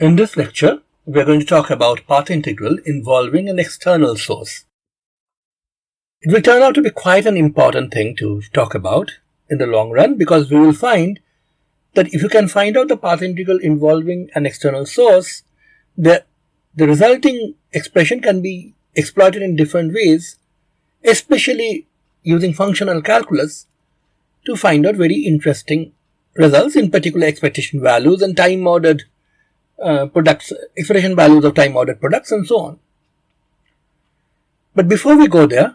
In this lecture, we are going to talk about path integral involving an external source. It will turn out to be quite an important thing to talk about in the long run, because we will find that if you can find out the path integral involving an external source, the resulting expression can be exploited in different ways, especially using functional calculus to find out very interesting results, in particular expectation values and time-ordered products, expectation values of time-ordered products and so on. But before we go there,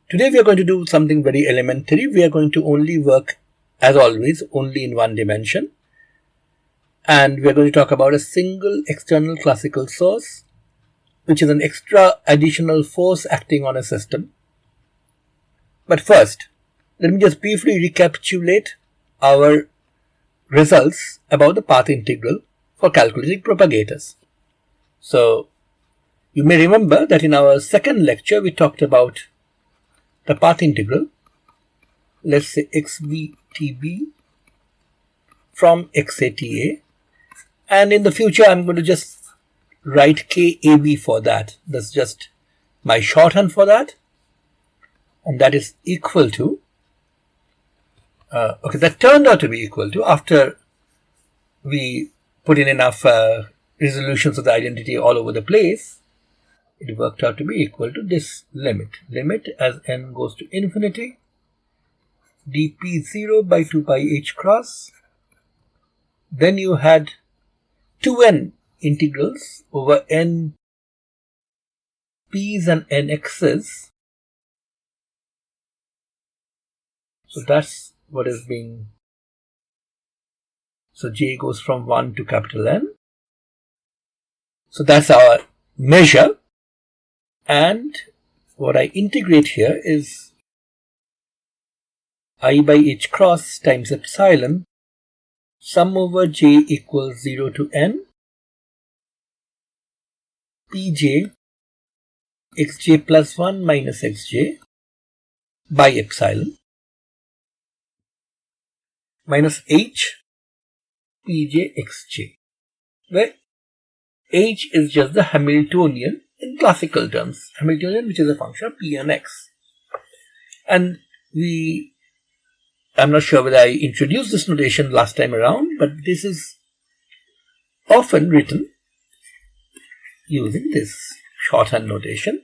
today we are going to do something very elementary. We are going to only work, as always, only in one dimension. And we are going to talk about a single external classical source, which is an extra additional force acting on a system. But first, let me just briefly recapitulate our results about the path integral for calculating propagators. So, you may remember that in our second lecture we talked about the path integral, let's say xbtb from xata, and in the future I'm going to just write kab for that. That's just my shorthand for that, and that is equal to that turned out to be equal to, after we put in enough resolutions of the identity all over the place, it worked out to be equal to this limit as n goes to infinity, dp0 by 2 pi h cross. Then you had 2n integrals over n p's and n x's. So that's what is being, so j goes from 1 to capital N. So that's our measure, and what I integrate here is I by h cross times epsilon sum over j equals 0 to n pj xj plus 1 minus xj by epsilon minus h pj xj, where h is just the Hamiltonian in classical terms, Hamiltonian which is a function of p and x. And I'm not sure whether I introduced this notation last time around, but this is often written using this shorthand notation.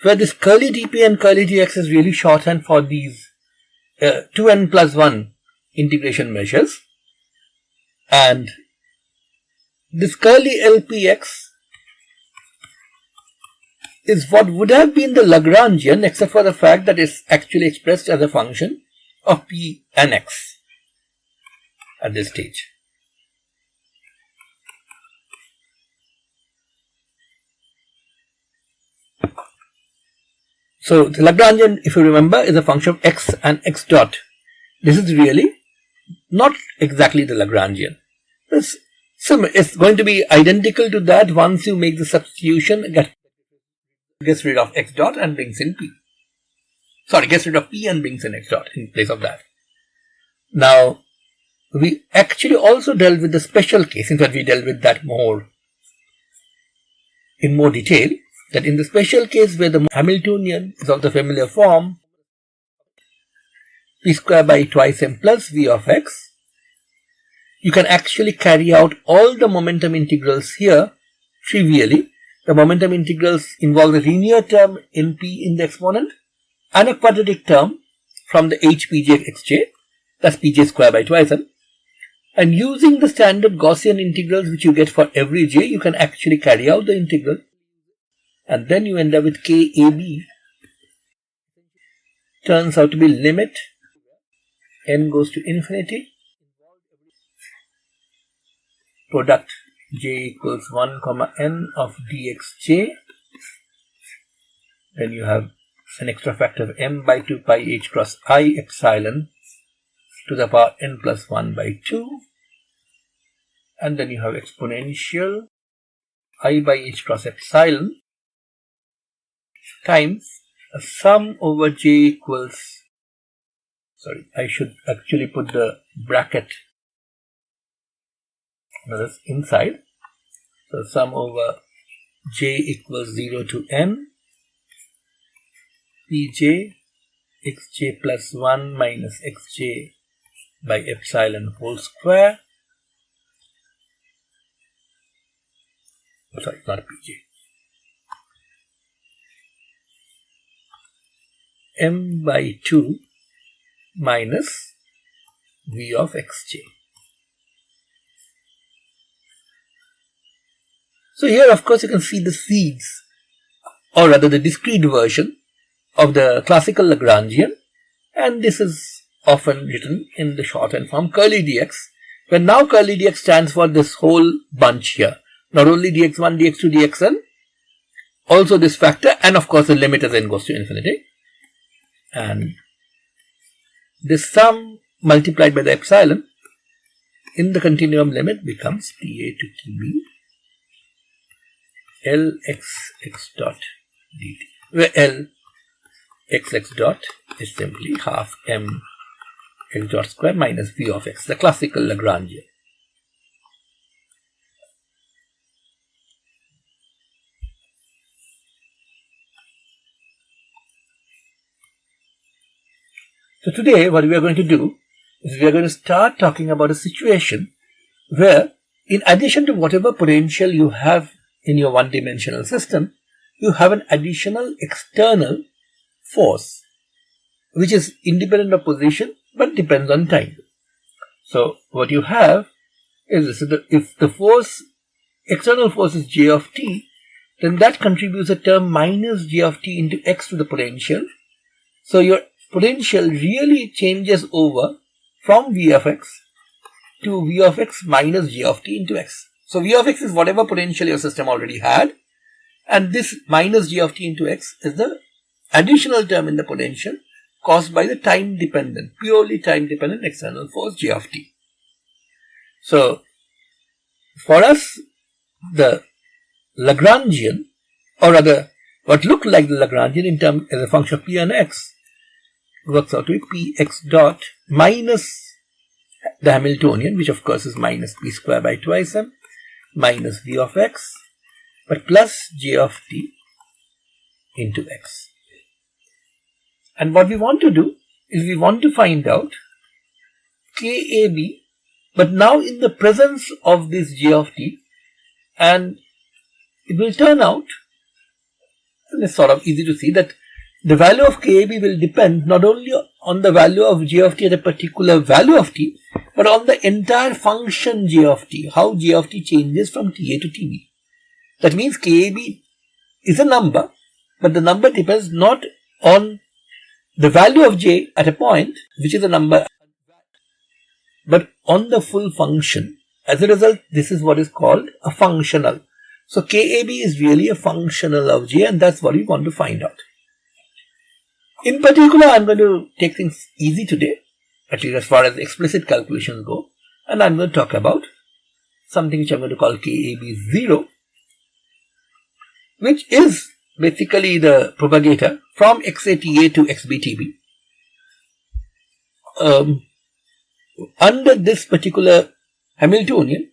Where this curly dp and curly dx is really shorthand for these 2n plus 1 integration measures, and this curly lpx is what would have been the Lagrangian, except for the fact that it's actually expressed as a function of p and x at this stage. So the Lagrangian, if you remember, is a function of x and x dot. This is really not exactly the Lagrangian. It's going to be identical to that once you make the substitution, gets rid of x dot and brings in p. Sorry, gets rid of p and brings in x dot in place of that. Now, we actually also dealt with the special case. In fact, we dealt with that in more detail. That in the special case where the Hamiltonian is of the familiar form p square by twice m plus v of x, you can actually carry out all the momentum integrals here trivially. The momentum integrals involve a linear term in p in the exponent and a quadratic term from the h pj xj, that's pj square by twice m. And using the standard Gaussian integrals which you get for every j, you can actually carry out the integral. And then you end up with kab, turns out to be limit n goes to infinity, product j equals 1 comma n of dxj. Then you have an extra factor of m by 2 pi h cross I epsilon to the power n plus 1 by 2. And then you have exponential I by h cross epsilon times a sum over j equals, sorry, I should actually put the bracket inside. So sum over j equals 0 to n pj xj plus 1 minus xj by epsilon whole square. Sorry, not pj. M by 2 minus v of xj. So here, of course, you can see the seeds, or rather the discrete version of the classical Lagrangian, and this is often written in the shorthand form curly dx, where now curly dx stands for this whole bunch here, not only dx1, dx2, dxn, also this factor, and of course the limit as n goes to infinity, and this sum multiplied by the epsilon in the continuum limit becomes pa to tb L x dot dt, where L x dot is simply half m x dot square minus v of x, the classical Lagrangian. So today what we are going to do is we are going to start talking about a situation where, in addition to whatever potential you have in your one-dimensional system, you have an additional external force which is independent of position but depends on time. So what you have is this: if the force, external force, is j of t, then that contributes a term minus j of t into x to the potential. So your potential really changes over from v of x to v of x minus j of t into x. So v of x is whatever potential your system already had, and this minus j of t into x is the additional term in the potential caused by the time-dependent, purely time-dependent external force j of t. So for us, the Lagrangian, or rather what looked like the Lagrangian in terms as a function of p and x, works out to be px dot minus the Hamiltonian, which of course is minus p square by twice m, minus v of x, but plus j of t into x. And what we want to do is we want to find out KAB, but now in the presence of this j of t, and it will turn out, and it's sort of easy to see, that the value of KAB will depend not only on the value of j of t at a particular value of t, but on the entire function j of t, how j of t changes from ta to tb. That means KAB is a number, but the number depends not on the value of j at a point, which is a number, but on the full function. As a result, this is what is called a functional. So KAB is really a functional of j, and that's what we want to find out. In particular, I'm going to take things easy today, at least as far as explicit calculations go, and I'm going to talk about something which I'm going to call KAB0, which is basically the propagator from xata to xbtb. Under this particular Hamiltonian,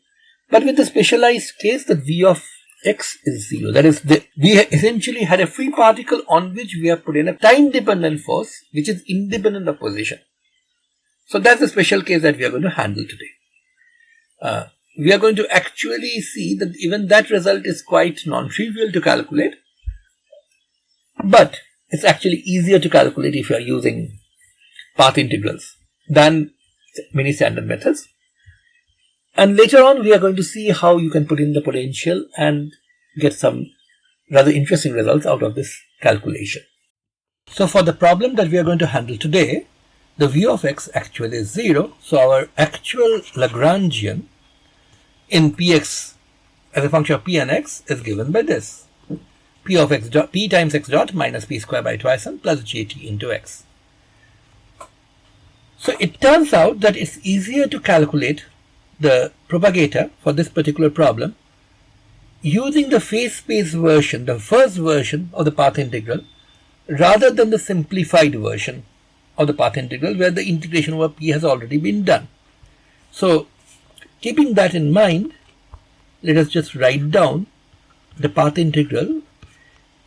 but with the specialized case that v of x is 0. That is, we essentially had a free particle on which we have put in a time-dependent force which is independent of position. So that's the special case that we are going to handle today. We are going to actually see that even that result is quite non-trivial to calculate, but it's actually easier to calculate if you are using path integrals than many standard methods. And later on, we are going to see how you can put in the potential and get some rather interesting results out of this calculation. So for the problem that we are going to handle today, the v of x actually is 0. So our actual Lagrangian in px as a function of p and x is given by this. P of x dot, p times x dot minus p square by twice n plus jt into x. So it turns out that it's easier to calculate the propagator for this particular problem using the phase space version, the first version of the path integral, rather than the simplified version of the path integral where the integration over P has already been done. So keeping that in mind, let us just write down the path integral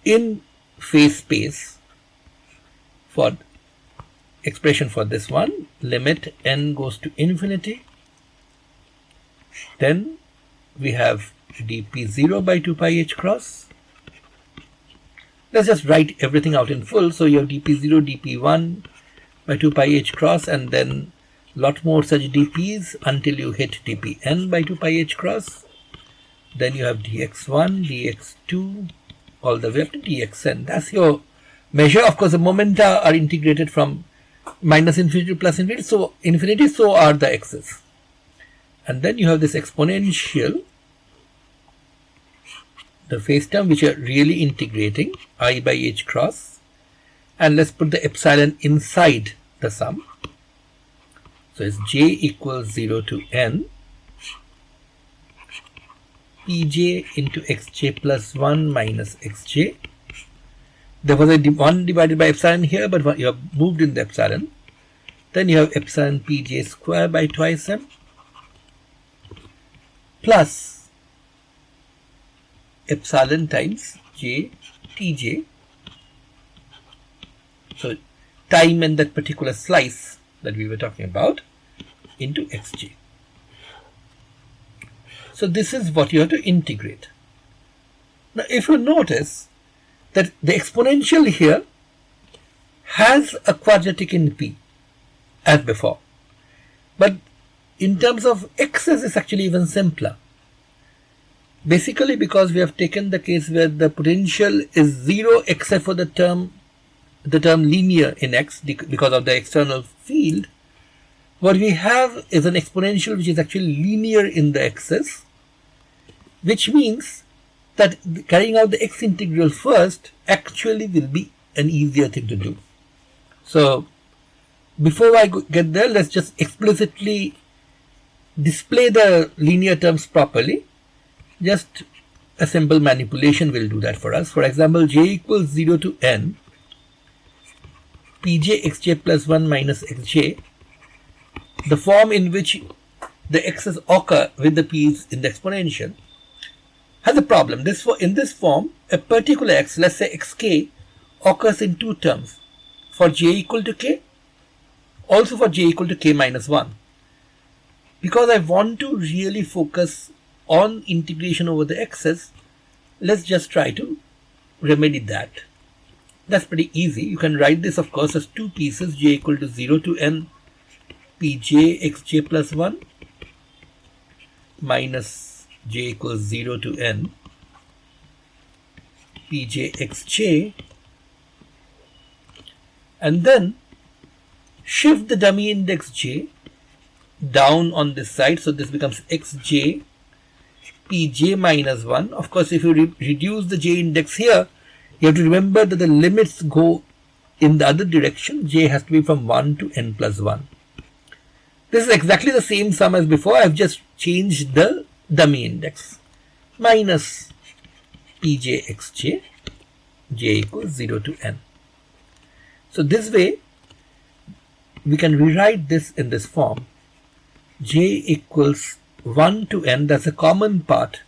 in phase space for expression for this one. Limit n goes to infinity. Then we have dp0 by 2 pi h cross. Let's just write everything out in full. So you have dp0, dp1 by 2 pi h cross, and then lot more such dp's until you hit dpn by 2 pi h cross. Then you have dx1, dx2, all the way up to dxn. That's your measure. Of course, the momenta are integrated from minus infinity to plus infinity. So infinity, so are the x's. And then you have this exponential, the phase term, which are really integrating I by h cross. And let's put the epsilon inside the sum. So it's j equals 0 to n pj into xj plus 1 minus xj. There was a 1 divided by epsilon here, but you have moved in the epsilon. Then you have epsilon pj square by twice m plus epsilon times j tj. So time in that particular slice that we were talking about into xj. So this is what you have to integrate. Now if you notice that the exponential here has a quadratic in p as before, but in terms of x's it's actually even simpler. Basically because we have taken the case where the potential is 0 except for the term linear in x because of the external field. What we have is an exponential which is actually linear in the x's, which means that carrying out the x integral first actually will be an easier thing to do. So before I get there, let's just explicitly display the linear terms properly. Just a simple manipulation will do that for us. For example, j equals 0 to n pj xj plus 1 minus xj, the form in which the x's occur with the p's in the exponential, has a problem. In this form, a particular x, let's say xk, occurs in two terms, for j equal to k, also for j equal to k minus 1. Because I want to really focus on integration over the x's, let's just try to remedy that. That's pretty easy. You can write this, of course, as two pieces, j equal to 0 to n pj xj plus 1 minus j equals 0 to n pj xj, and then shift the dummy index j down on this side, so this becomes xj pj minus 1. Of course, if you reduce the j index here, you have to remember that the limits go in the other direction. J has to be from 1 to n plus 1. This is exactly the same sum as before. I have just changed the dummy index. Minus pj xj, j equals 0 to n. So this way, we can rewrite this in this form. J equals 1 to n, that's a common part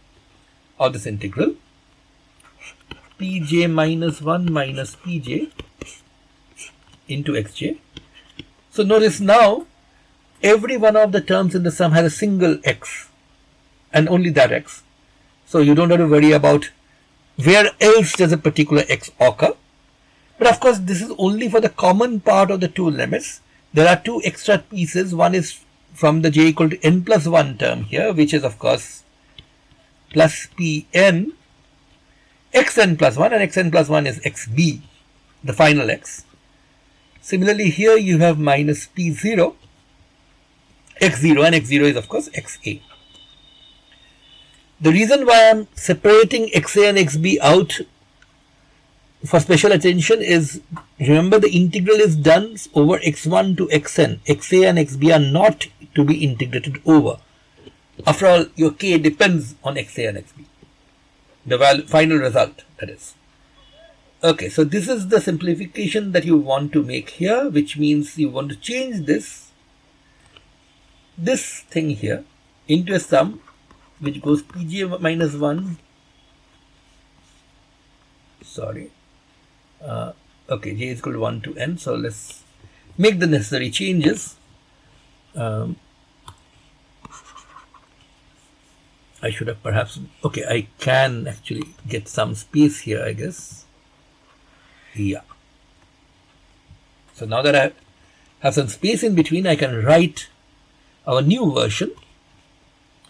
of this integral. pj minus 1 minus pj into xj. So notice now, every one of the terms in the sum has a single x, and only that x. So you don't have to worry about where else does a particular x occur. But of course, this is only for the common part of the two limits. There are two extra pieces. One is from the j equal to n plus 1 term here, which is of course plus pn xn plus 1, and xn plus 1 is xb, the final x. Similarly, here you have minus p0, x0, and x0 is of course xa. The reason why I am separating xa and xb out for special attention is, remember, the integral is done over x1 to xn. xa and xb are not to be integrated over. After all, your k depends on xa and xb. the final result, that is. Okay, so this is the simplification that you want to make here, which means you want to change this thing here into a sum which goes pj minus 1. Sorry. Okay, j is equal to 1 to n. So let's make the necessary changes. I should have perhaps, okay, I can actually get some space here, I guess. Yeah. So now that I have some space in between, I can write our new version.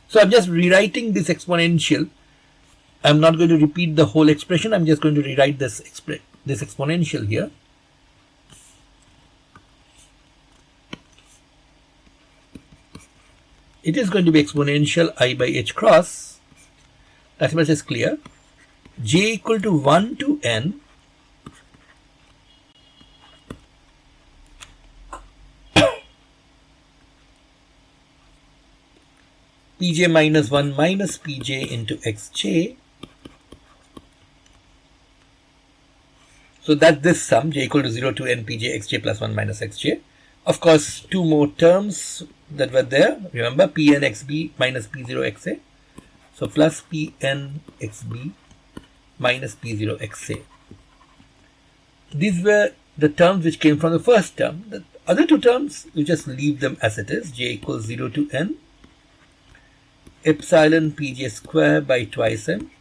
So I'm just rewriting this exponential. I'm not going to repeat the whole expression. I'm just going to rewrite this exponential here. It is going to be exponential I by h cross. That much is clear. J equal to 1 to n pj minus 1 minus pj into xj. So that's this sum, j equal to 0 to n pj xj plus 1 minus xj. Of course, two more terms that were there. Remember, pn xb minus p0 xa. So plus pn xb minus p0 xa. These were the terms which came from the first term. The other two terms, you just leave them as it is. J equals 0 to n epsilon pj square by twice m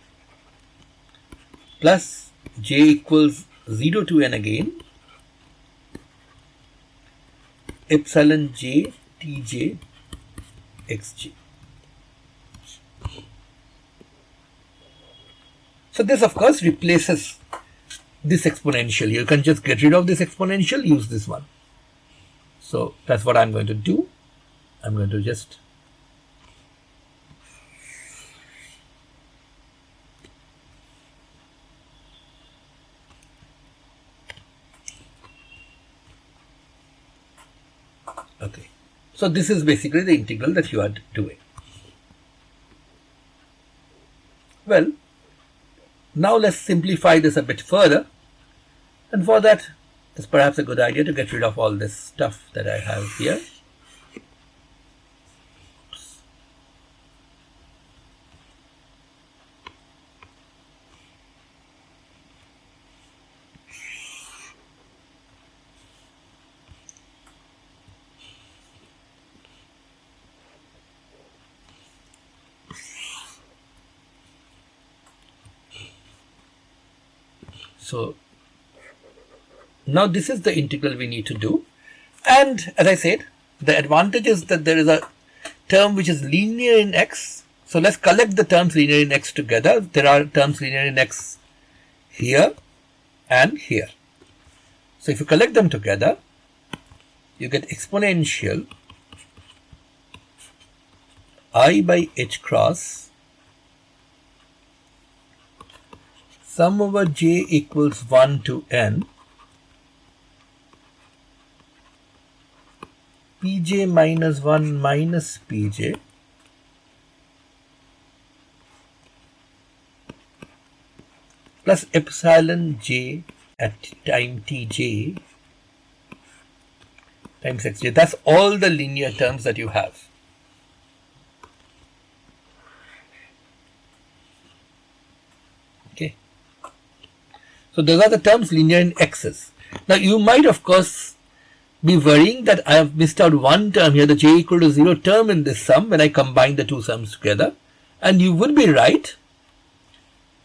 plus j equals 0 to n again epsilon j tj xj. So this of course replaces this exponential. You can just get rid of this exponential, use this one. So that's what I'm going to do. I'm going to just okay. So this is basically the integral that you are doing. Well, now let's simplify this a bit further. And for that, it's perhaps a good idea to get rid of all this stuff that I have here. So now this is the integral we need to do. And as I said, the advantage is that there is a term which is linear in x. So let's collect the terms linear in x together. There are terms linear in x here and here. So if you collect them together, you get exponential I by h cross sum over j equals 1 to n pj minus 1 minus pj plus epsilon j at time tj times xj. That's all the linear terms that you have. Okay. So those are the terms linear in x's. Now you might of course be worrying that I have missed out one term here, the j equal to 0 term in this sum when I combine the two sums together. And you would be right,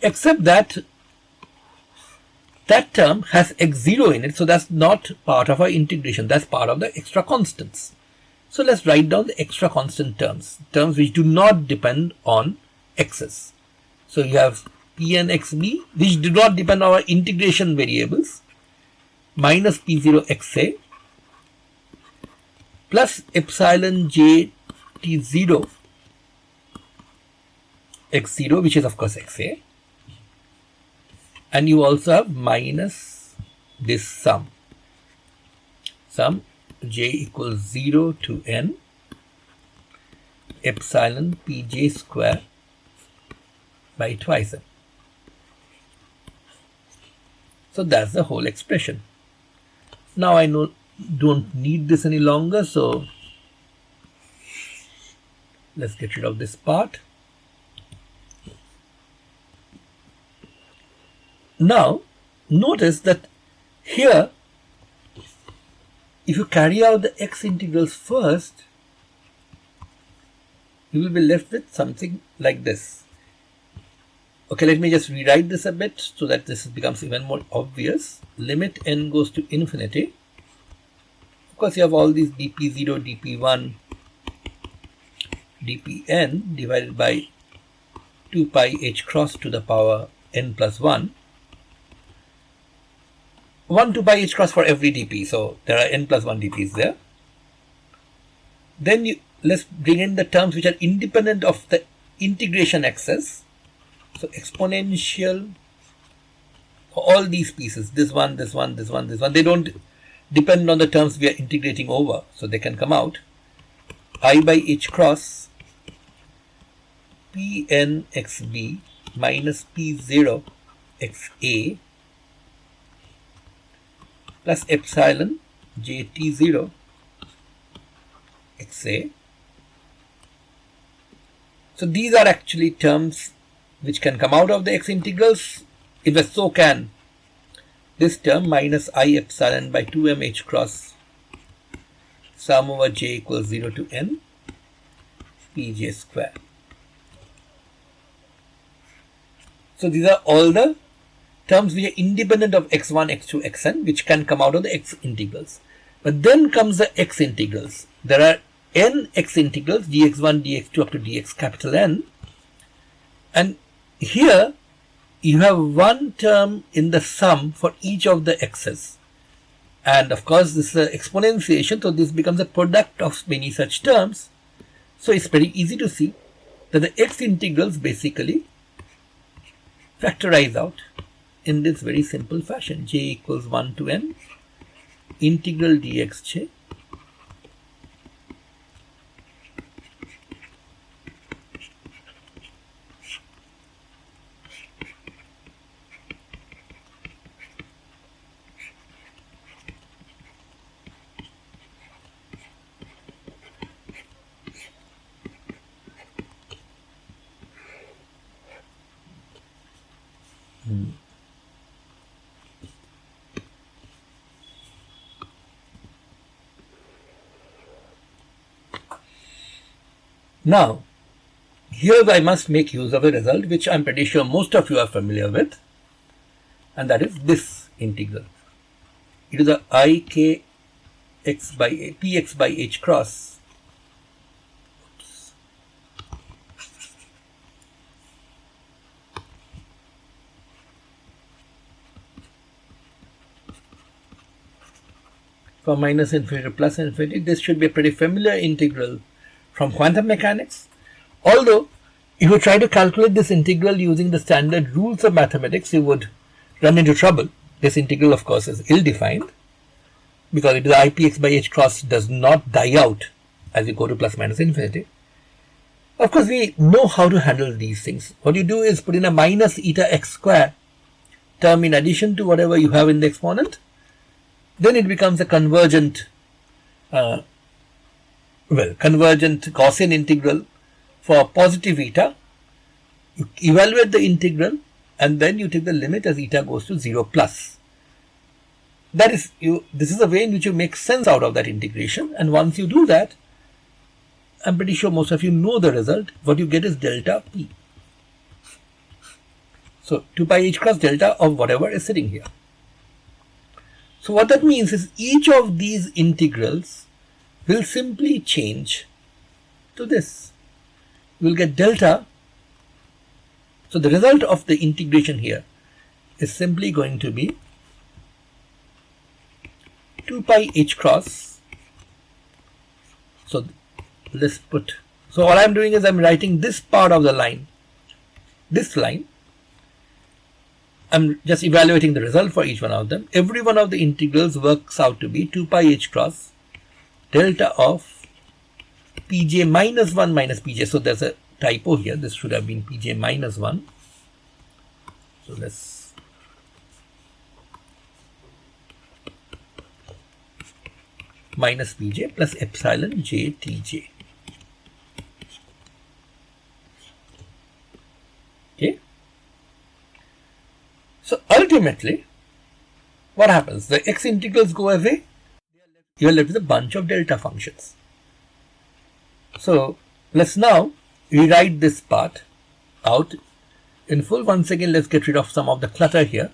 except that that term has x0 in it, so that's not part of our integration, that's part of the extra constants. So let's write down the extra constant terms, terms which do not depend on x's. So you have pn xb, which do not depend on our integration variables, minus p0 xa plus epsilon j t0 x0, which is of course xa, and you also have minus this sum j equals 0 to n epsilon pj square by twice m. So that's the whole expression. Now I don't need this any longer, so let's get rid of this part. Now notice that here, if you carry out the x integrals first, you will be left with something like this. Okay, let me just rewrite this a bit so that this becomes even more obvious. Limit n goes to infinity. Of course, you have all these dp0, dp1, dpn divided by 2 pi h cross to the power n plus 1. 1 2 pi h cross for every dp, so there are n plus 1 dp's there. Then let's bring in the terms which are independent of the integration axis. So exponential for all these pieces, this one, this one, this one, this one, they don't depend on the terms we are integrating over, so they can come out. I by h cross pn xb minus p0 xa plus epsilon jt0 xa. So these are actually terms which can come out of the x integrals. If so can this term minus I epsilon by 2m h cross sum over j equals 0 to n pj square. So these are all the terms which are independent of x1, x2, xn, which can come out of the x integrals. But then comes the x integrals. There are n x integrals, dx1, dx2 up to dx capital N. And here you have one term in the sum for each of the x's. And of course, this is an exponentiation, so this becomes a product of many such terms. So it's pretty easy to see that the x integrals basically factorize out in this very simple fashion. J equals 1 to n integral dxj Now, here I must make use of a result which I'm pretty sure most of you are familiar with, and that is this integral. It is a ik x by px by h cross from minus infinity to plus infinity. This should be a pretty familiar integral from quantum mechanics. Although, if you try to calculate this integral using the standard rules of mathematics, you would run into trouble. This integral, of course, is ill-defined because it is ipx by h cross does not die out as you go to plus minus infinity. Of course, we know how to handle these things. What you do is put in a minus eta x square term in addition to whatever you have in the exponent. Then it becomes a convergent Gaussian integral for positive eta. You evaluate the integral and then you take the limit as eta goes to 0 plus. That is, this is the way in which you make sense out of that integration, and once you do that, I'm pretty sure most of you know the result. What you get is delta p. So 2 pi h cross delta of whatever is sitting here. So what that means is each of these integrals will simply change to this. You will get delta. So the result of the integration here is simply going to be 2 pi h cross. So let's put, so all I'm doing is I'm writing this part of the line, this line. I'm just evaluating the result for each one of them. Every one of the integrals works out to be 2 pi h cross delta of pj minus 1 minus pj. So there's a typo here. This should have been pj minus 1. So let's minus pj plus epsilon j tj. Okay. So ultimately, what happens? The x integrals go away. You are left with a bunch of delta functions. So let's now rewrite this part out in full. Once again, let's get rid of some of the clutter here.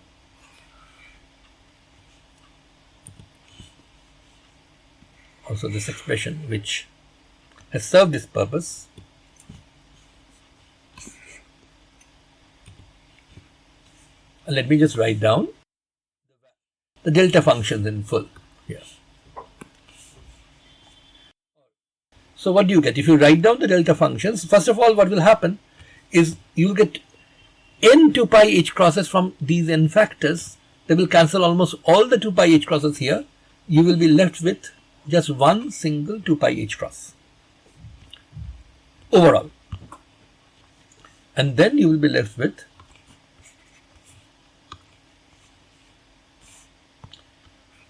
Also this expression which has served this purpose. And let me just write down the delta functions in full here. So what do you get? If you write down the delta functions, first of all, what will happen is you'll get n 2 pi h crosses from these n factors. They will cancel almost all the 2 pi h crosses here. You will be left with just one single 2 pi h cross overall. And then you will be left with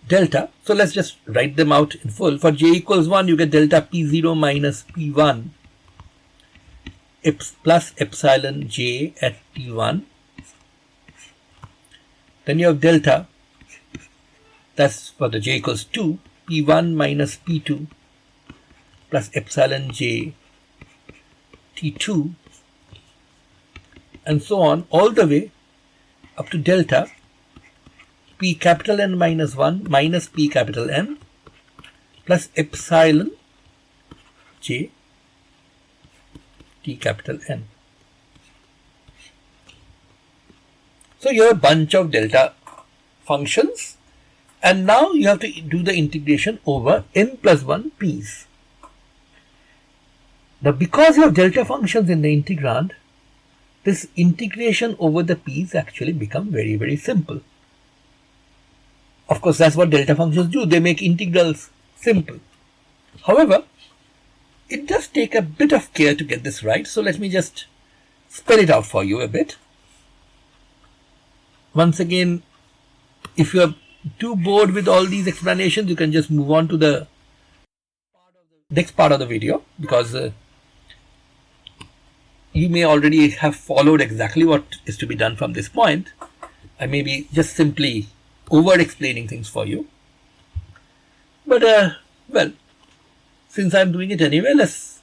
delta. So let's just write them out in full. For j equals 1, you get delta p0 minus p1 plus epsilon j at t1. Then you have delta, that's for the j equals 2, p1 minus p2 plus epsilon j t2, and so on all the way up to delta p capital N minus 1 minus p capital N plus epsilon j t capital N. So you have a bunch of delta functions, and now you have to do the integration over n plus 1 p's. Now because you have delta functions in the integrand, this integration over the p's actually become very, very simple. Of course, that's what delta functions do. They make integrals simple. However, it does take a bit of care to get this right. So let me just spell it out for you a bit. Once again, if you are too bored with all these explanations, you can just move on to the next part of the video, because you may already have followed exactly what is to be done from this point. I may be just simply over explaining things for you, but well, since I'm doing it anyway, let's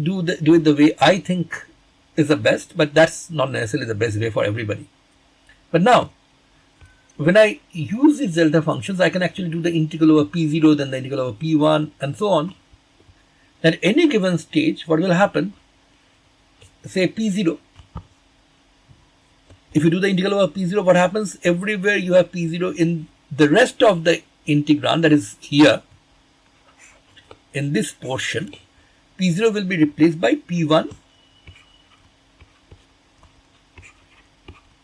do it the way I think is the best, but that's not necessarily the best way for everybody. But now, when I use these delta functions, I can actually do the integral over p0, then the integral over p1, and so on. At any given stage, what will happen? Say p0. If you do the integral over p0, what happens? Everywhere you have p0 in the rest of the integrand, that is here, in this portion, p0 will be replaced by p1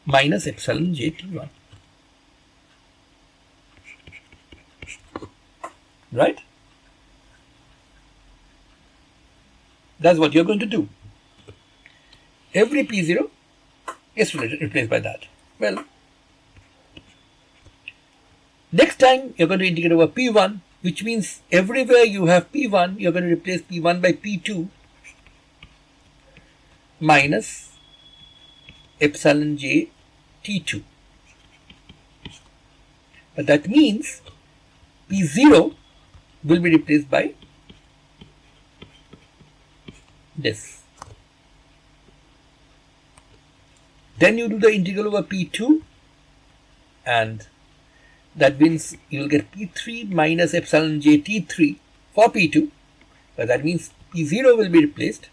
minus epsilon j t1. Right? That's what you're going to do. Every p0 is replaced by that. Well, next time you're going to integrate over p1, which means everywhere you have p1, you're going to replace p1 by p2 minus epsilon j t2. But that means p0 will be replaced by this. Then you do the integral over p2, and that means you will get p3 minus epsilon j t3 for p2, but that means p0 will be replaced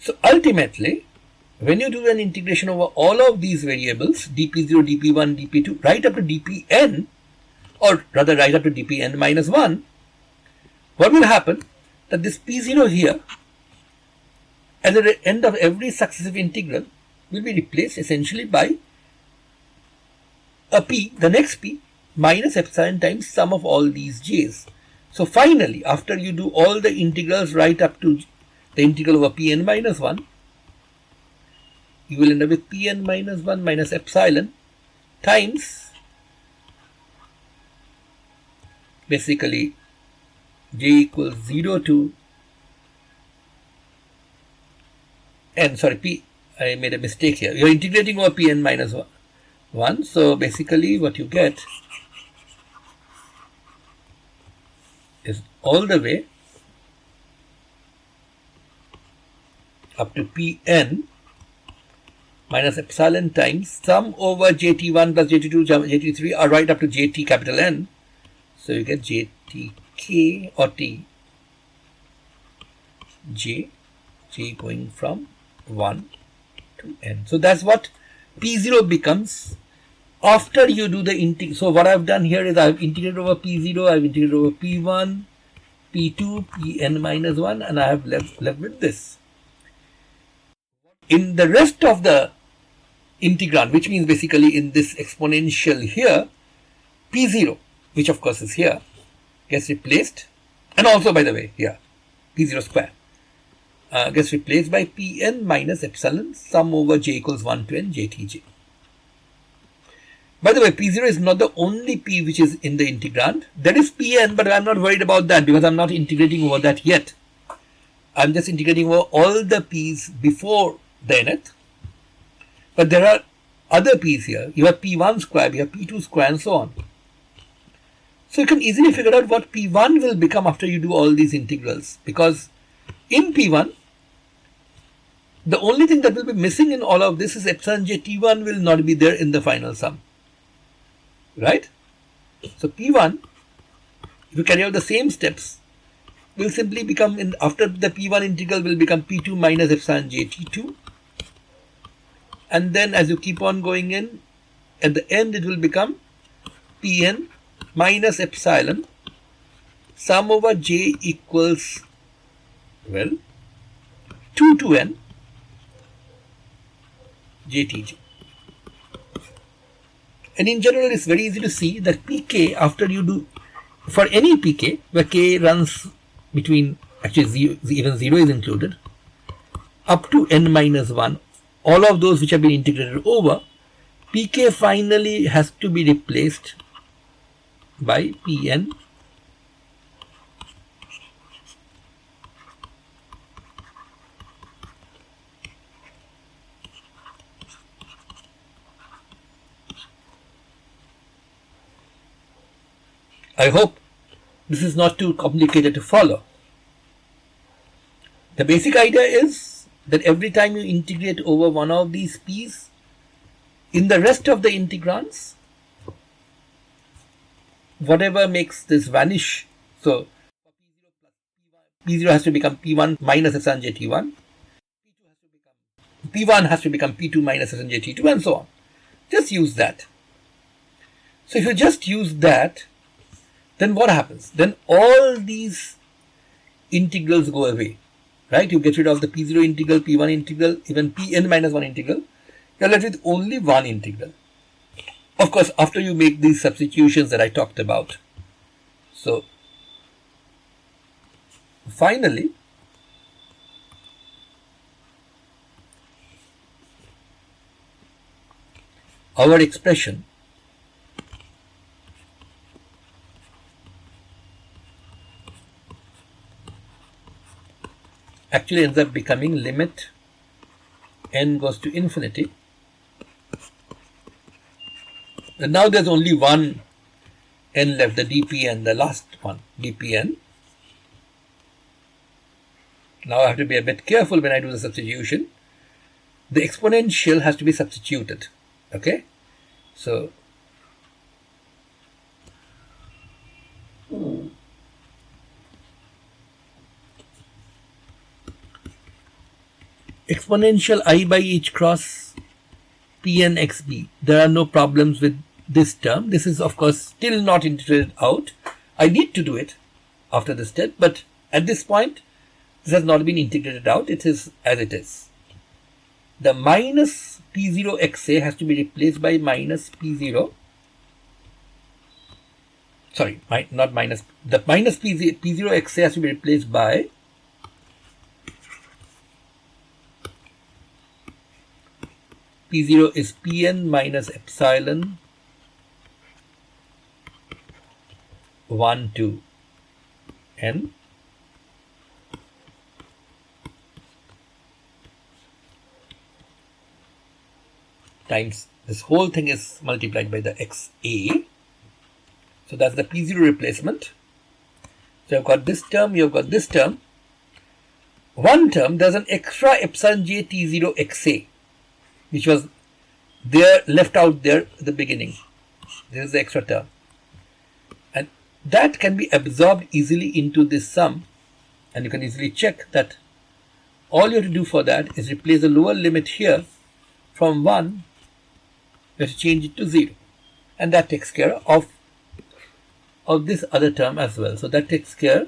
So ultimately, when you do an integration over all of these variables, dp0, dp1, dp2, right up to dpn, or rather right up to dpn minus 1, what will happen? That this p0 here, at the end of every successive integral, will be replaced essentially by a p, the next p, minus epsilon times sum of all these j's. So finally, after you do all the integrals right up to the integral over Pn minus 1, you will end up with Pn minus 1 minus epsilon times basically j equals 0 to n, sorry, p, I made a mistake here. You're integrating over Pn minus 1. So basically what you get is all the way up to Pn minus epsilon times sum over jt1 plus jt2 jt3 are right up to jt capital N. So you get jtk or t j going from 1 to n. So that's what P0 becomes after you do the integral. So what I've done here is I've integrated over P0, I've integrated over P1, P2, Pn minus 1, and I have left with this. In the rest of the integrand, which means basically in this exponential here, P0, which of course is here, gets replaced, and also by the way here, P0 square gets replaced by Pn minus epsilon sum over j equals 1 to n jtj. By the way, P0 is not the only P which is in the integrand. There is Pn, but I'm not worried about that because I'm not integrating over that yet. I'm just integrating over all the P's before the nth. But there are other P's here. You have P1 square, you have P2 square, and so on. So you can easily figure out what P1 will become after you do all these integrals, because in P1, the only thing that will be missing in all of this is epsilon jt1 will not be there in the final sum. Right? So P1, if you carry out the same steps, will simply become, after the P1 integral will become P2 minus epsilon jt2. And then as you keep on going in, at the end it will become Pn minus epsilon sum over j equals, well, 2 to n jtj. And in general, it's very easy to see that pk, after you do, for any pk, where k runs between, actually even 0 is included, up to n minus 1, all of those which have been integrated over, pk finally has to be replaced by Pn I hope this is not too complicated to follow. The basic idea is that every time you integrate over one of these P's, in the rest of the integrands, whatever makes this vanish, so P0 has to become P1 minus epsilon jt1, P1 has to become P2 minus epsilon jt2, and so on. Just use that. So if you just use that, then what happens? Then all these integrals go away, right? You get rid of the P0 integral, P1 integral, even Pn minus 1 integral. You're left with only one integral. Of course, after you make these substitutions that I talked about. So, finally, our expression actually ends up becoming limit n goes to infinity. And now there's only one n left, the dpn, the last one, dpn. Now I have to be a bit careful when I do the substitution. The exponential has to be substituted. Okay? So, exponential I by h cross Pn xb. There are no problems with this term. This is of course still not integrated out. I need to do it after this step, but at this point this has not been integrated out. It is as it is. The minus P0 xa has to be replaced by minus P0 sorry, not minus, the minus P0 xa has to be replaced by P0 is Pn minus epsilon 1 to n times this whole thing is multiplied by the xa. So that's the P0 replacement. So you've got this term, you've got this term. One term, there's an extra epsilon j T0 xa, which was there, left out there at the beginning. This is the extra term. And that can be absorbed easily into this sum. And you can easily check that all you have to do for that is replace the lower limit here from 1, you have to change it to 0. And that takes care of this other term as well. So that takes care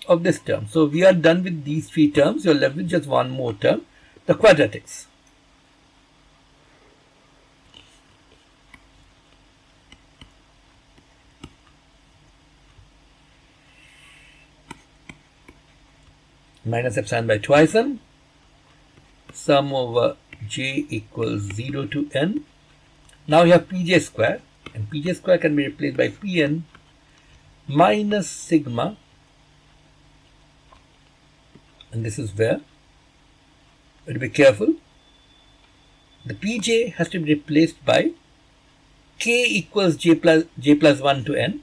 of this term. So we are done with these three terms. You're left with just one more term, the quadratics. Minus epsilon by twice n, sum over j equals 0 to n. Now you have pj square, and pj square can be replaced by pn minus sigma, and this is where you have to be careful. The pj has to be replaced by k equals j plus 1 to n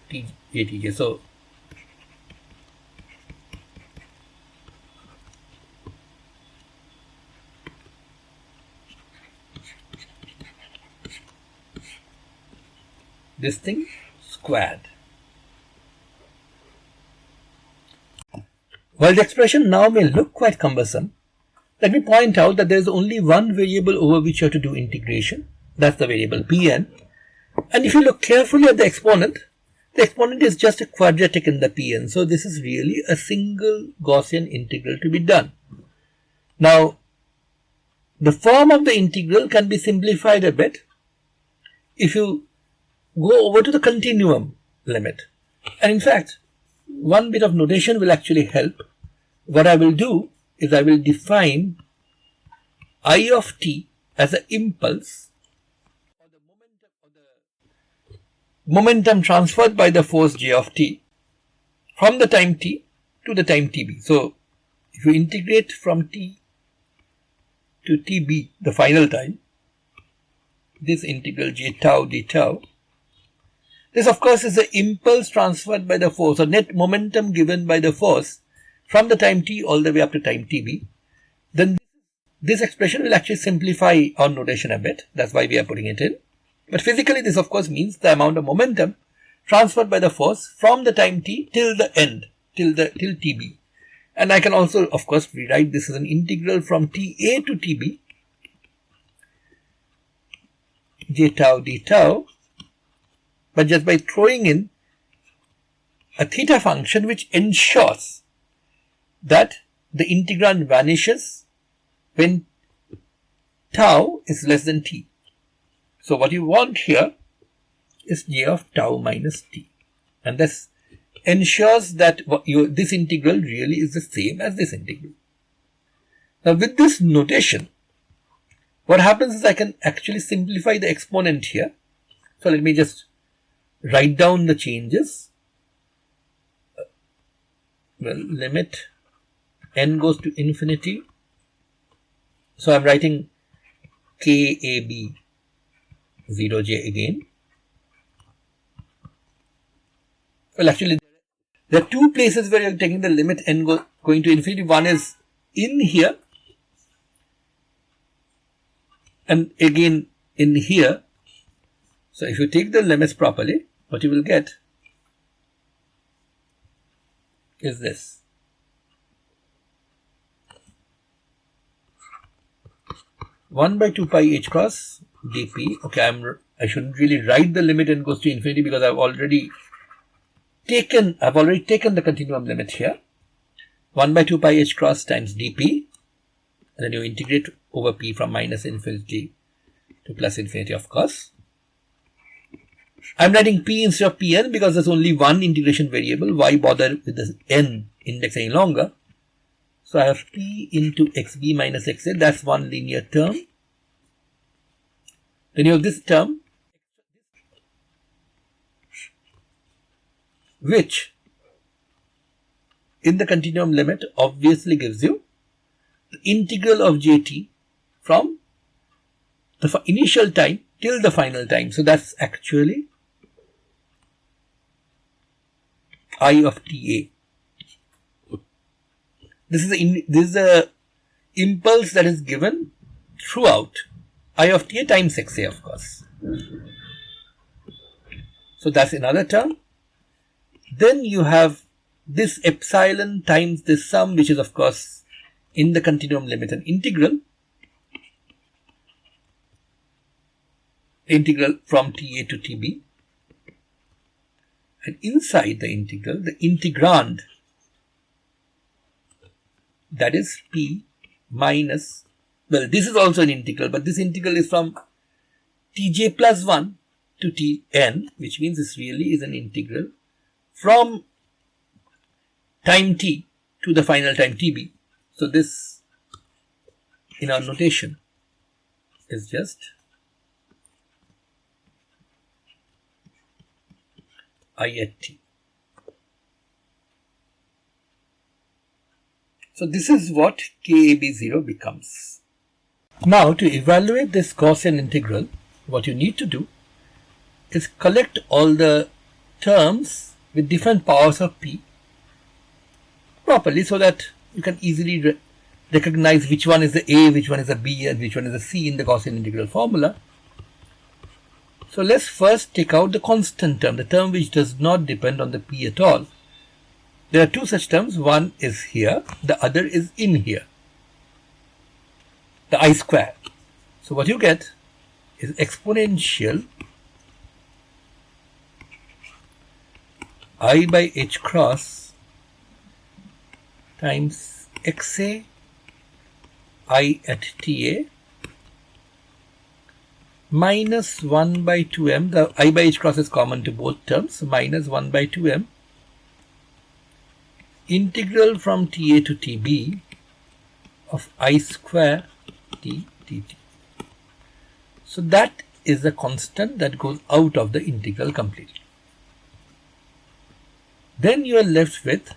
tj. So this thing squared. While the expression now may look quite cumbersome, let me point out that there is only one variable over which you have to do integration. That's the variable Pn. And if you look carefully at the exponent is just a quadratic in the Pn. So this is really a single Gaussian integral to be done. Now, the form of the integral can be simplified a bit if you go over to the continuum limit. And in fact, one bit of notation will actually help. What I will do is I will define I of t as an impulse or the momentum transferred by the force j of t from the time t to the time tb. So if you integrate from t to tb, the final time, this integral j tau d tau, this of course is the impulse transferred by the force or net momentum given by the force from the time t all the way up to time tb. Then this expression will actually simplify our notation a bit. That's why we are putting it in. But physically this of course means the amount of momentum transferred by the force from the time t till the end, till tb. And I can also of course rewrite this as an integral from ta to tb j tau d tau, but just by throwing in a theta function which ensures that the integrand vanishes when tau is less than t. So what you want here is j of tau minus t, and this ensures that this integral really is the same as this integral. Now with this notation, what happens is I can actually simplify the exponent here. So let me just write down the changes. Well, limit n goes to infinity. So I'm writing KAB 0j again. Well, actually, there are two places where you're taking the limit n going to infinity. One is in here, and again in here. So if you take the limits properly, what you will get is this. One by 2 pi h cross dp. Okay, I shouldn't really write the limit n goes to infinity because I've already taken the continuum limit here. 1 by 2 pi h cross times dp, and then you integrate over p from minus infinity to plus infinity, of course. I'm writing p instead of pn because there's only one integration variable. Why bother with the n index any longer? So I have p into xb minus xa. That's one linear term. Then you have this term, which in the continuum limit obviously gives you the integral of jt from the initial time till the final time. So that's actually I of ta. This is a impulse that is given throughout I of ta times xa, of course. So that's another term. Then you have this epsilon times this sum, which is of course in the continuum limit an integral from ta to tb. And inside the integral, the integrand, that is p minus, well, this is also an integral, but this integral is from tj plus 1 to tn, which means this really is an integral from time t to the final time tb. So this, in our notation, is just I at t. So this is what KAB0 becomes. Now to evaluate this Gaussian integral, what you need to do is collect all the terms with different powers of p properly so that you can easily recognize which one is the a, which one is the b, and which one is the c in the Gaussian integral formula. So let's first take out the constant term, the term which does not depend on the p at all. There are two such terms. One is here, the other is in here, the I square. So what you get is exponential I by h cross times xa I at ta minus 1 by 2m, the I by h cross is common to both terms, so minus 1 by 2m integral from ta to tb of I square t dt. So that is the constant that goes out of the integral completely. Then you are left with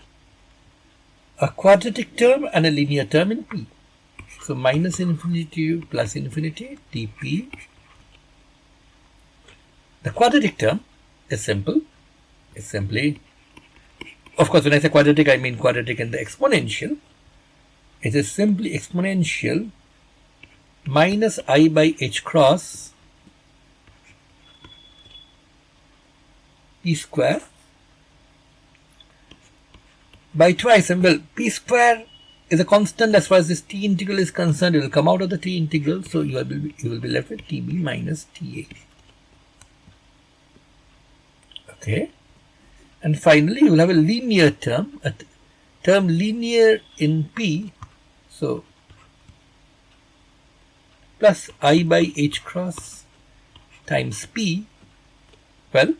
a quadratic term and a linear term in p. So minus infinity to plus infinity dp. The quadratic term is simple. It's simply, of course, when I say quadratic, I mean quadratic in the exponential. It is simply exponential minus I by h cross p square by twice. And well, p square is a constant as far as this t integral is concerned. It will come out of the t integral, so you will be left with tb minus ta. Okay, and finally you will have a linear term, a term linear in p, so plus I by h cross times p. Well,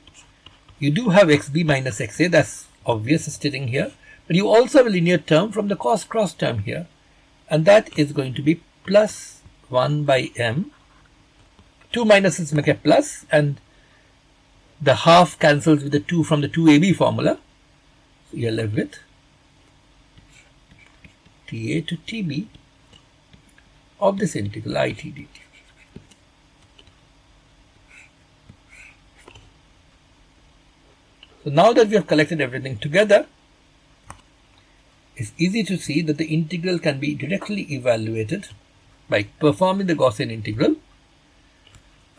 you do have xb minus xa, that's obvious sitting here, but you also have a linear term from the cos cross term here, and that is going to be plus 1 by m. Two minuses make a plus, and the half cancels with the 2 from the 2ab formula. So you are left with ta to tb of this integral it dt. So now that we have collected everything together, it's easy to see that the integral can be directly evaluated by performing the Gaussian integral.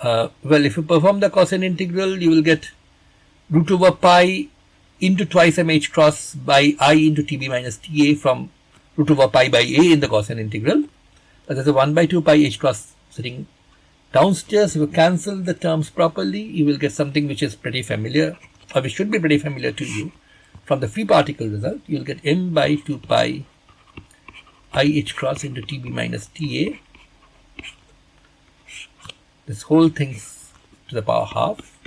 Well, if you perform the Gaussian integral, you will get root over pi into twice m h cross by I into tb minus ta from root over pi by a in the Gaussian integral. But there's a 1 by 2 pi h cross sitting downstairs. If you cancel the terms properly, you will get something which is pretty familiar, or which should be pretty familiar to you. From the free particle result, you will get m by 2 pi I h cross into tb minus ta. This whole thing to the power half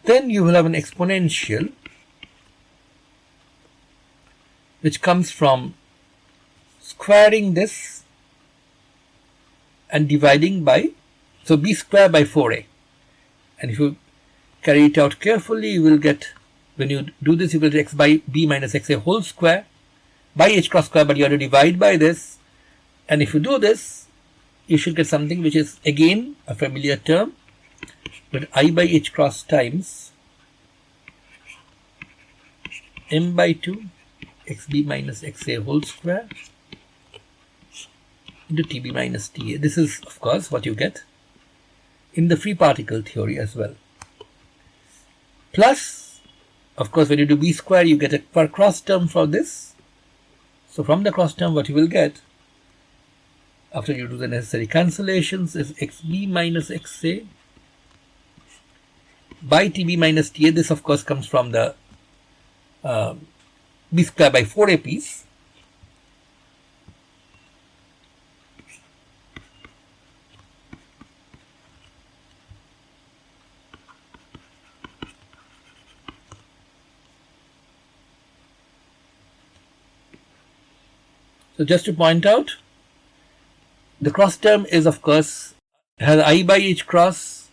Then you will have an exponential which comes from squaring this and dividing by, so b square by 4a. And if you carry it out carefully, you will get, when you do this, you will get x by b minus xa whole square by h cross square, but you have to divide by this. And if you do this, you should get something which is again a familiar term, but I by h cross times m by 2 xb minus xa whole square into tb minus ta. This is, of course, what you get in the free particle theory as well. Plus, of course, when you do b square, you get a per cross term for this. So from the cross term, what you will get after you do the necessary cancellations is xb minus xa by tb minus ta. This, of course, comes from the b square by 4a piece. So just to point out, the cross term is, of course, has I by h cross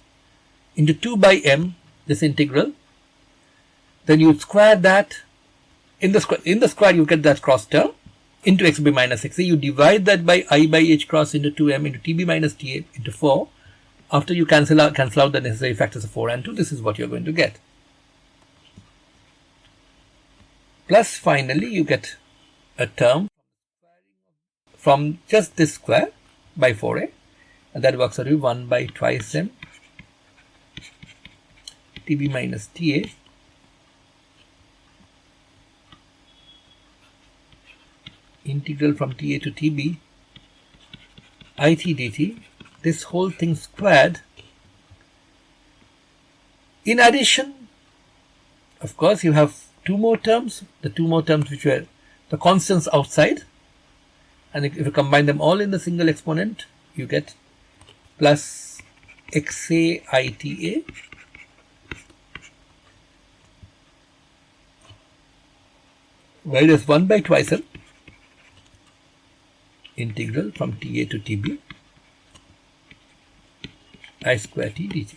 into 2 by m, this integral. Then you square that. In the square you get that cross term into xb minus xa. You divide that by I by h cross into 2m into tb minus ta into 4. After you cancel out the necessary factors of 4 and 2, this is what you're going to get. Plus finally you get a term from just this square by 4a, and that works out to be 1 by twice m tb minus ta integral from ta to tb it dt, this whole thing squared. In addition, of course, you have two more terms, the two more terms which were the constants outside, and if you combine them all in the single exponent, you get plus xa ita minus 1 by twice m integral from ta to tb I square t dt.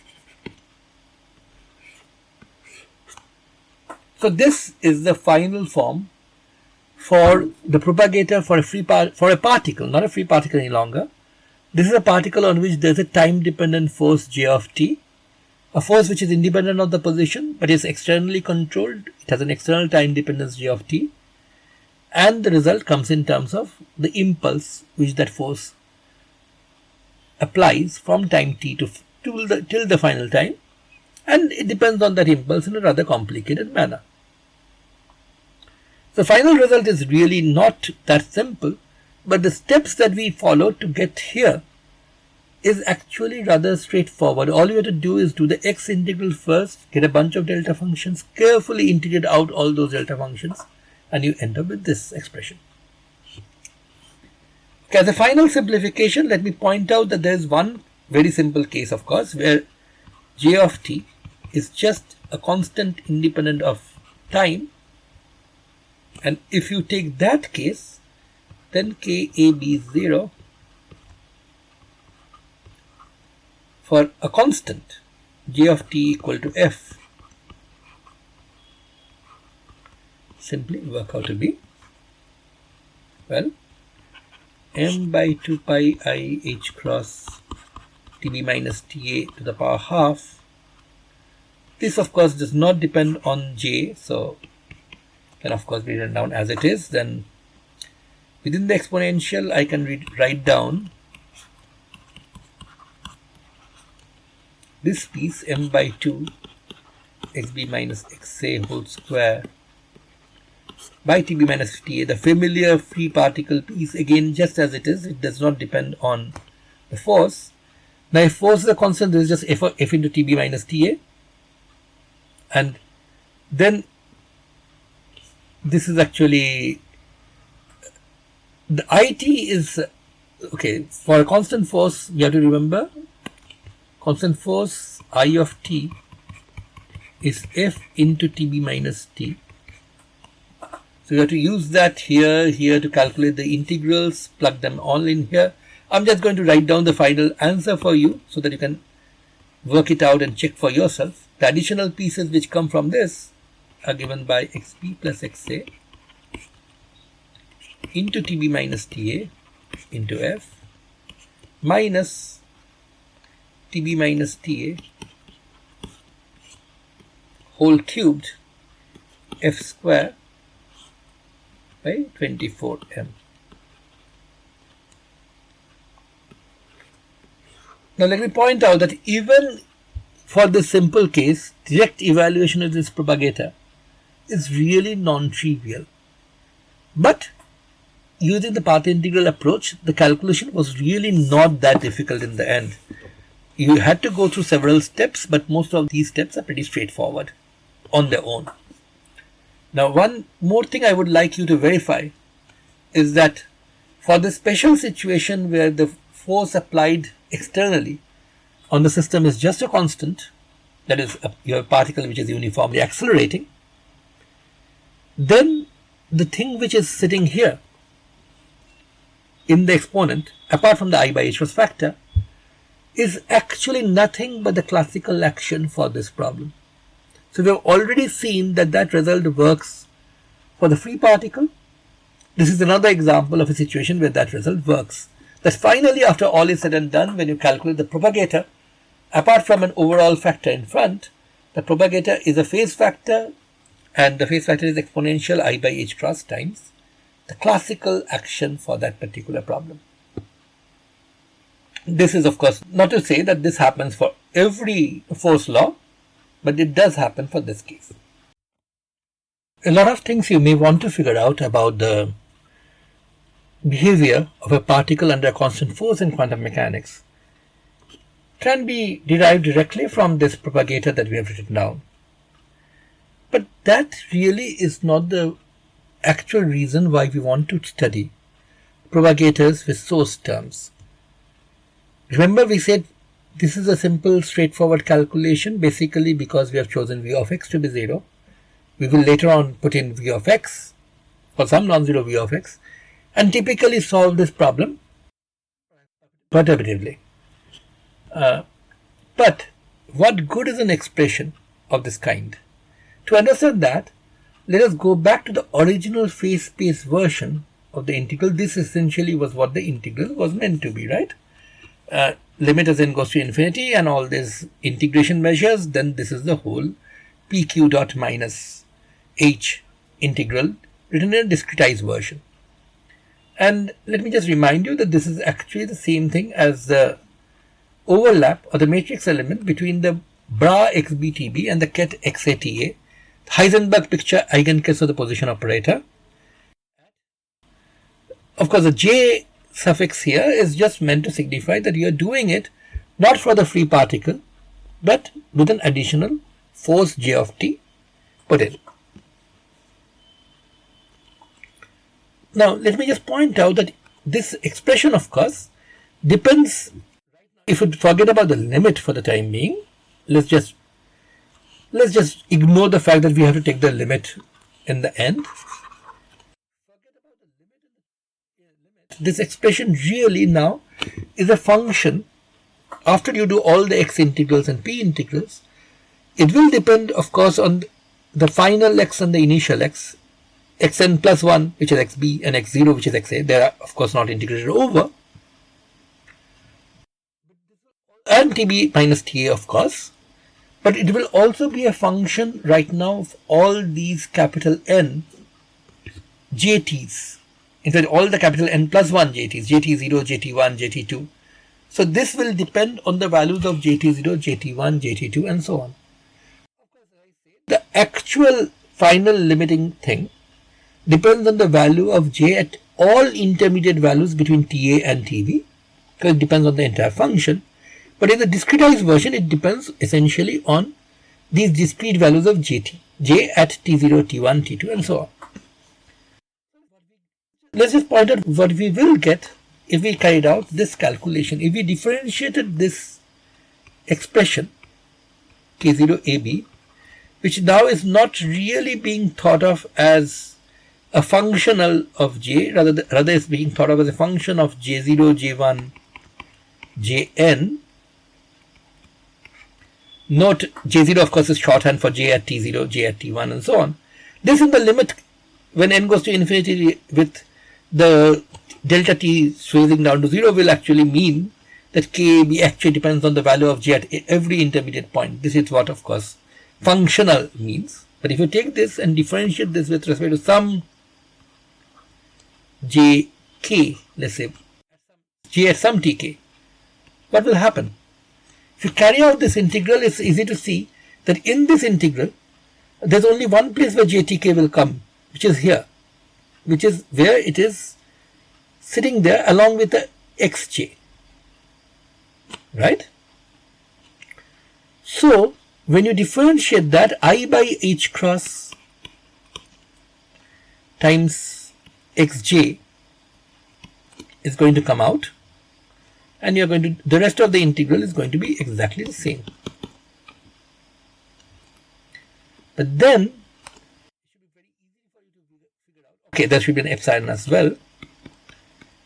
So this is the final form for the propagator for a particle, not a free particle any longer. This is a particle on which there is a time dependent force j of t, a force which is independent of the position but is externally controlled. It has an external time dependence j of t, and the result comes in terms of the impulse which that force applies from time t to till the final time, and it depends on that impulse in a rather complicated manner. The final result is really not that simple, but the steps that we follow to get here is actually rather straightforward. All you have to do is do the x integral first, get a bunch of delta functions, carefully integrate out all those delta functions, and you end up with this expression. Okay, as a final simplification, let me point out that there is one very simple case, of course, where j of t is just a constant independent of time, and if you take that case, then kab0 for a constant j of t equal to f simply work out to be, well, m by 2 pi I h cross tb minus ta to the power half. This, of course, does not depend on j, so can of course be written down as it is. Then within the exponential I can write down this piece m by 2 xb minus xa whole square by tb minus ta, the familiar free particle piece, again just as it is. It does not depend on the force. Now if force is a constant, this is just f into tb minus ta, and then this is actually the it is okay. For a constant force, we have to remember constant force I of t is f into tb minus t. So you have to use that here to calculate the integrals, plug them all in here. I'm just going to write down the final answer for you so that you can work it out and check for yourself. The additional pieces which come from this are given by xp plus xa into tb minus ta into f minus tb minus ta whole cubed f square by 24m. Now let me point out that even for this simple case, direct evaluation of this propagator is really non-trivial. But using the path integral approach, the calculation was really not that difficult in the end. You had to go through several steps, but most of these steps are pretty straightforward on their own. Now, one more thing I would like you to verify is that for the special situation where the force applied externally on the system is just a constant, that is, your particle which is uniformly accelerating, then the thing which is sitting here in the exponent, apart from the I by h was factor, is actually nothing but the classical action for this problem. So we have already seen that that result works for the free particle. This is another example of a situation where that result works. That finally, after all is said and done, when you calculate the propagator, apart from an overall factor in front, the propagator is a phase factor, and the phase factor is exponential I by h cross times the classical action for that particular problem. This is, of course, not to say that this happens for every force law, but it does happen for this case. A lot of things you may want to figure out about the behavior of a particle under a constant force in quantum mechanics can be derived directly from this propagator that we have written down. But that really is not the actual reason why we want to study propagators with source terms. Remember, we said this is a simple, straightforward calculation, basically because we have chosen v of x to be 0. We will later on put in v of x for some non-zero v of x and typically solve this problem perturbatively. But what good is an expression of this kind? To understand that, let us go back to the original phase space version of the integral. This essentially was what the integral was meant to be, right? Limit as n goes to infinity and all these integration measures, then this is the whole pq dot minus h integral written in a discretized version. And let me just remind you that this is actually the same thing as the overlap or the matrix element between the bra xbtb and the ket xata, Heisenberg picture eigencase of the position operator. Of course, the j suffix here is just meant to signify that you are doing it not for the free particle, but with an additional force j of t put in. Now, let me just point out that this expression, of course, depends. If we forget about the limit for the time being, let's just ignore the fact that we have to take the limit in the end. This expression really now is a function. After you do all the x integrals and p integrals, it will depend, of course, on the final x and the initial x, xn plus 1, which is xb, and x0, which is xa. They are, of course, not integrated over. And tb minus ta, of course. But it will also be a function right now of all these capital N jt's. In fact, all the capital N plus 1 jt's, jt0, jt1, jt2. So this will depend on the values of jt0, jt1, jt2, and so on. The actual final limiting thing depends on the value of j at all intermediate values between ta and tb, because it depends on the entire function. But in the discretized version, it depends essentially on these discrete values of jt, j at t0, t1, t2, and so on. Let's just point out what we will get if we carried out this calculation. If we differentiated this expression k0ab which now is not really being thought of as a functional of j, rather is being thought of as a function of j0, j1, jn. Note j0 of course is shorthand for j at t0, j at t1 and so on. This in the limit when n goes to infinity with the delta t squeezing down to 0 will actually mean that kab actually depends on the value of j at every intermediate point. This is what of course functional means. But if you take this and differentiate this with respect to some jk, let's say j at some tk, what will happen? If you carry out this integral, it's easy to see that in this integral there's only one place where jtk will come, which is here, which is where it is sitting there along with the xj, right? So when you differentiate that, I by h cross times xj is going to come out, and you're going to, the rest of the integral is going to be exactly the same. But then it should be very easy for you to figure out. Okay, there should be an epsilon as well.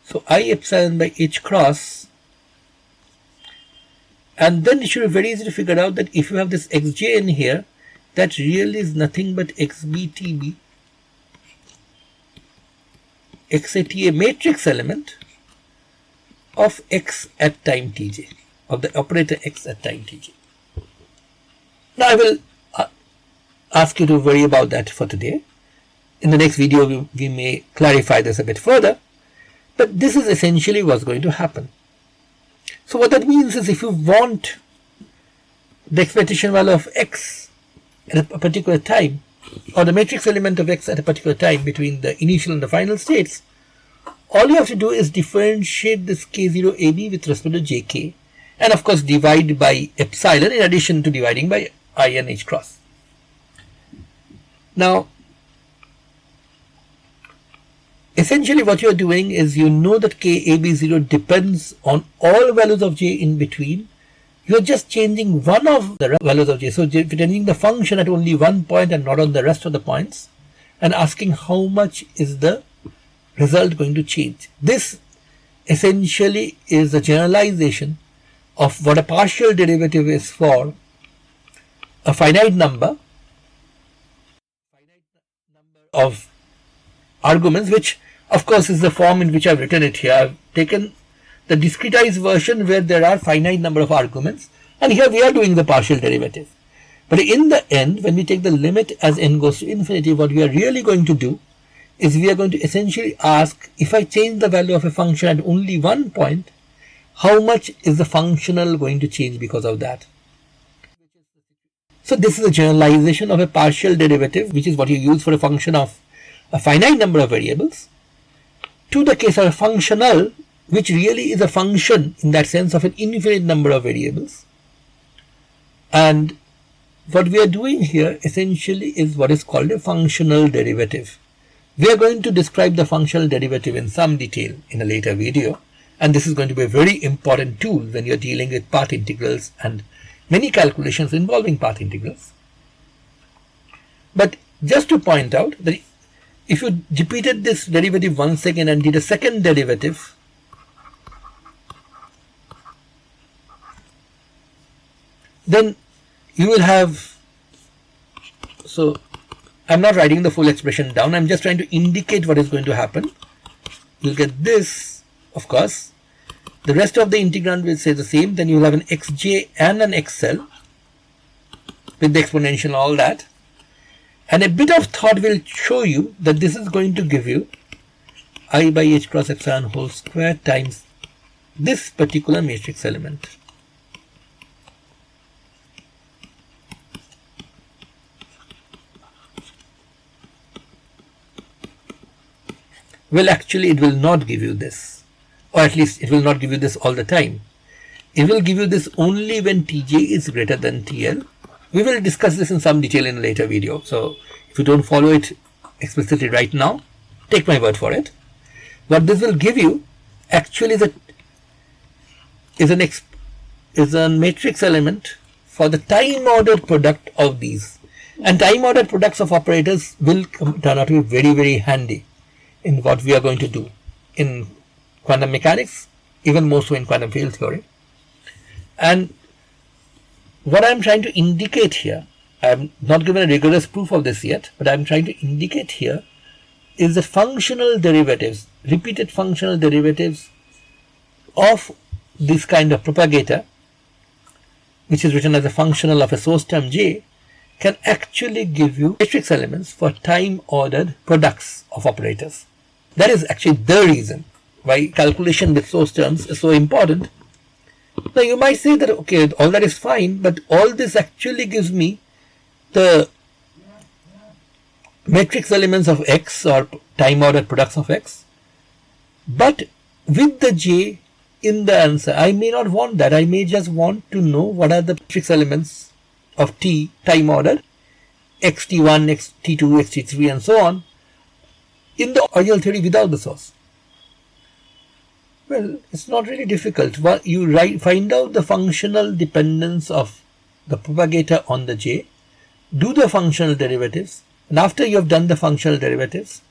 So I epsilon by h cross, and then it should be very easy to figure out that if you have this xj in here, that really is nothing but xbtb, xat, a matrix element of x at time tj, of the operator x at time tj. Now I will ask you to worry about that for today. In the next video we may clarify this a bit further, but this is essentially what's going to happen. So what that means is if you want the expectation value of x at a particular time, or the matrix element of x at a particular time between the initial and the final states, all you have to do is differentiate this k0ab with respect to jk, and of course divide by epsilon in addition to dividing by I and h cross. Now essentially what you are doing is, you know that kab0 depends on all values of j in between. You are just changing one of the values of j. So if you're changing the function at only one point and not on the rest of the points, and asking how much is the result going to change. This essentially is a generalization of what a partial derivative is for a finite number of arguments, which of course is the form in which I've written it here. I've taken the discretized version where there are finite number of arguments, and here we are doing the partial derivative. But in the end, when we take the limit as n goes to infinity, what we are really going to do is we are going to essentially ask, if I change the value of a function at only one point, how much is the functional going to change because of that? So this is a generalization of a partial derivative, which is what you use for a function of a finite number of variables, to the case of a functional, which really is a function in that sense of an infinite number of variables. And what we are doing here essentially is what is called a functional derivative. We are going to describe the functional derivative in some detail in a later video, and this is going to be a very important tool when you are dealing with path integrals and many calculations involving path integrals. But just to point out that if you repeated this derivative once again and did a second derivative, then you will have, so I'm not writing the full expression down, I'm just trying to indicate what is going to happen. You'll get this, of course. The rest of the integrand will say the same. Then you will have an xj and an xl with the exponential and all that. And a bit of thought will show you that this is going to give you I by h cross epsilon whole square times this particular matrix element. Well, actually it will not give you this, or at least it will not give you this all the time. It will give you this only when Tj is greater than Tl. We will discuss this in some detail in a later video. So if you don't follow it explicitly right now, take my word for it. What this will give you actually is a matrix element for the time ordered product of these. And time ordered products of operators will turn out to be very, very handy in what we are going to do in quantum mechanics, even more so in quantum field theory. And what I'm trying to indicate here, I'm not given a rigorous proof of this yet, but I'm trying to indicate here is the functional derivatives, repeated functional derivatives of this kind of propagator, which is written as a functional of a source term j, can actually give you matrix elements for time ordered products of operators. That is actually the reason why calculation with source terms is so important. Now you might say that, okay, all that is fine, but all this actually gives me the matrix elements of x or time ordered products of x, but with the j in the answer. I may not want that. I may just want to know what are the matrix elements of t time ordered, xt1, xt2, xt3 and so on in the original theory without the source. Well, it's not really difficult. You find out the functional dependence of the propagator on the j, do the functional derivatives, and after you have done the functional derivatives,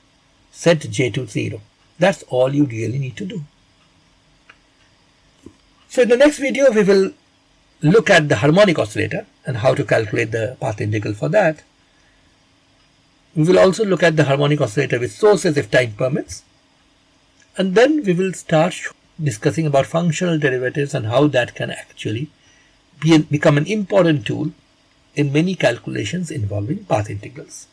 set j to 0. That's all you really need to do. So in the next video, we will look at the harmonic oscillator and how to calculate the path integral for that. We will also look at the harmonic oscillator with sources if time permits. And then we will start discussing about functional derivatives and how that can actually become an important tool in many calculations involving path integrals.